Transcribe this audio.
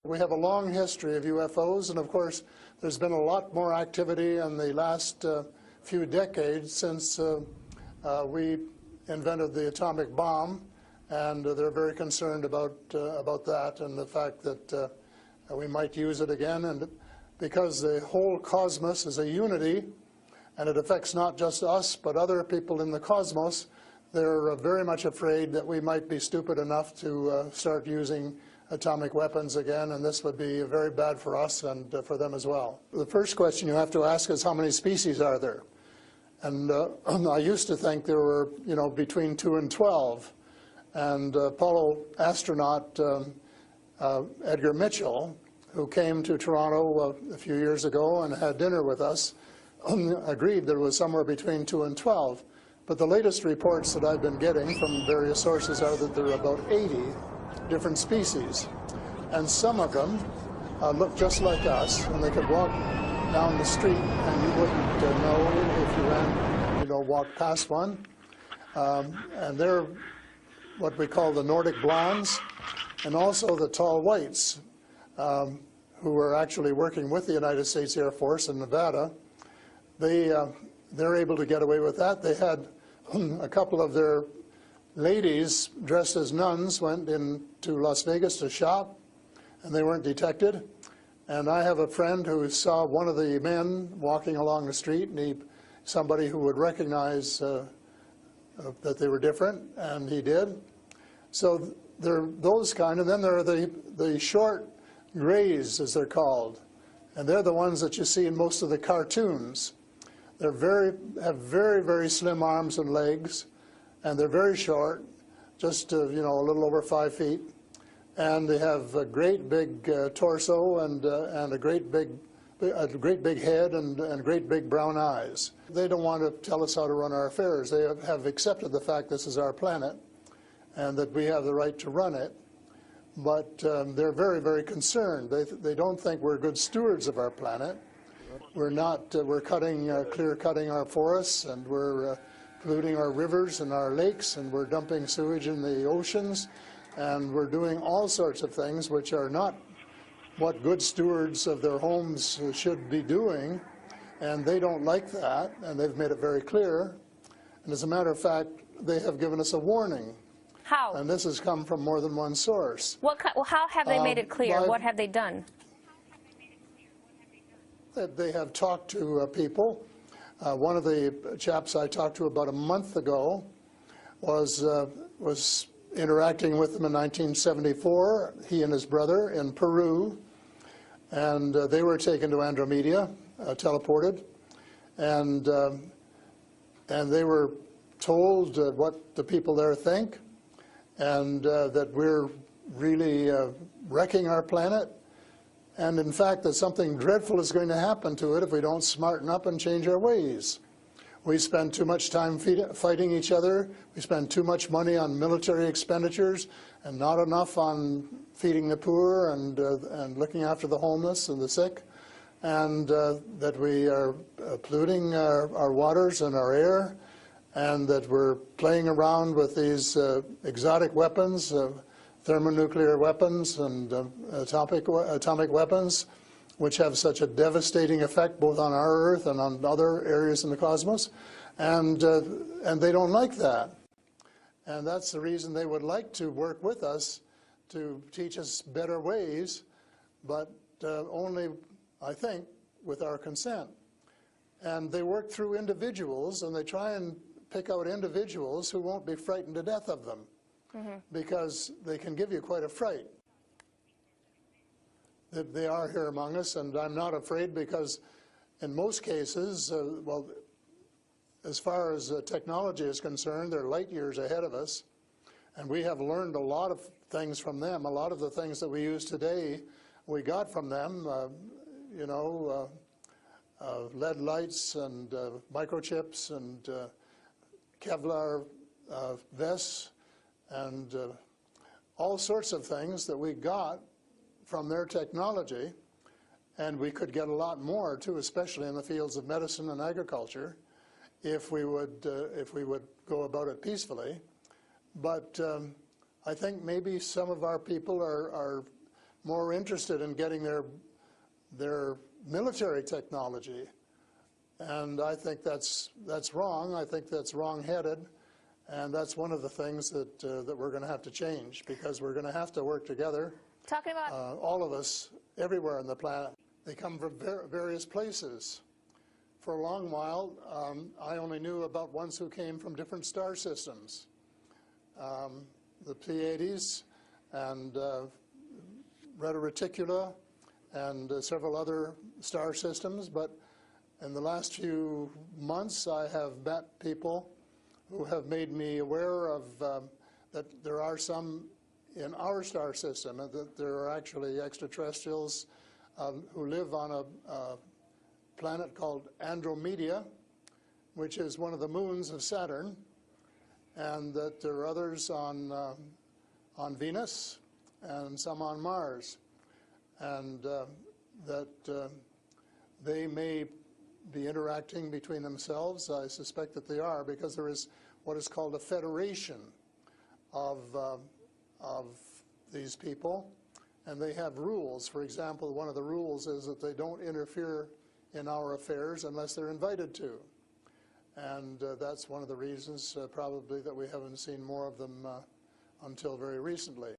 We have a long history of UFOs, and of course there's been a lot more activity in the last few decades since we invented the atomic bomb, and they're very concerned about that and the fact that we might use it again. And because the whole cosmos is a unity, and it affects not just us but other people in the cosmos, they're very much afraid that we might be stupid enough to start using atomic weapons again, and this would be very bad for us and for them as well. The first question you have to ask is, how many species are there? And I used to think there were, between 2 and 12. And Apollo astronaut Edgar Mitchell, who came to Toronto a few years ago and had dinner with us, agreed there was somewhere between 2 and 12. But the latest reports that I've been getting from various sources are that there are about 80 different species, and some of them look just like us, and they could walk down the street and you wouldn't know if you ran, walked past one. And they're what we call the Nordic blondes, and also the tall whites, who are actually working with the United States Air Force in Nevada. They're able to get away with that. They had a couple of their ladies dressed as nuns went into Las Vegas to shop, and they weren't detected. And I have a friend who saw one of the men walking along the street, and somebody who would recognize that they were different, and he did. So they're those kind, and then there are the short grays, as they're called, and they're the ones that you see in most of the cartoons. They're have very, very slim arms and legs, and they're very short, just a little over 5 feet, and they have a great big torso and a great big head and great big brown eyes. They don't want to tell us how to run our affairs. They have accepted the fact this is our planet and that we have the right to run it, but they're very, very concerned. They don't think we're good stewards of our planet. We're not. We're clear-cutting our forests, and we're polluting our rivers and our lakes, and we're dumping sewage in the oceans, and we're doing all sorts of things which are not what good stewards of their homes should be doing, and they don't like that, and they've made it very clear. And as a matter of fact, they have given us a warning. How? And this has come from more than one source. How have they made it clear? What have they done? They have talked to people. One of the chaps I talked to about a month ago was interacting with them in 1974, he and his brother, in Peru, and they were taken to Andromeda, teleported, and they were told what the people there think, and that we're really wrecking our planet, and in fact that something dreadful is going to happen to it if we don't smarten up and change our ways. We spend too much time fighting each other. We spend too much money on military expenditures and not enough on feeding the poor and looking after the homeless and the sick, and that we are polluting our waters and our air, and that we're playing around with these exotic weapons, thermonuclear weapons and atomic weapons, which have such a devastating effect both on our Earth and on other areas in the cosmos, and they don't like that. And that's the reason they would like to work with us to teach us better ways, but only, I think, with our consent. And they work through individuals, and they try and pick out individuals who won't be frightened to death of them, because they can give you quite a fright. They are here among us, and I'm not afraid, because in most cases, well, as far as technology is concerned, they're light years ahead of us, and we have learned a lot of things from them. A lot of the things that we use today, we got from them, lead lights and microchips and Kevlar vests and all sorts of things that we got from their technology, and we could get a lot more too, especially in the fields of medicine and agriculture, if we would go about it peacefully. But I think maybe some of our people are more interested in getting their military technology. And I think that's wrong. I think that's wrong-headed. And that's one of the things that we're going to have to change, because we're going to have to work together. Talking about all of us, everywhere on the planet. They come from various places. For a long while, I only knew about ones who came from different star systems. The Pleiades and Reta Reticula and several other star systems. But in the last few months, I have met people who have made me aware of that there are some in our star system, and that there are actually extraterrestrials who live on a planet called Andromeda, which is one of the moons of Saturn, and that there are others on Venus and some on Mars, and that they may be interacting between themselves. I suspect that they are, because there is what is called a federation of these people, and they have rules. For example, one of the rules is that they don't interfere in our affairs unless they're invited to. And that's one of the reasons probably that we haven't seen more of them until very recently.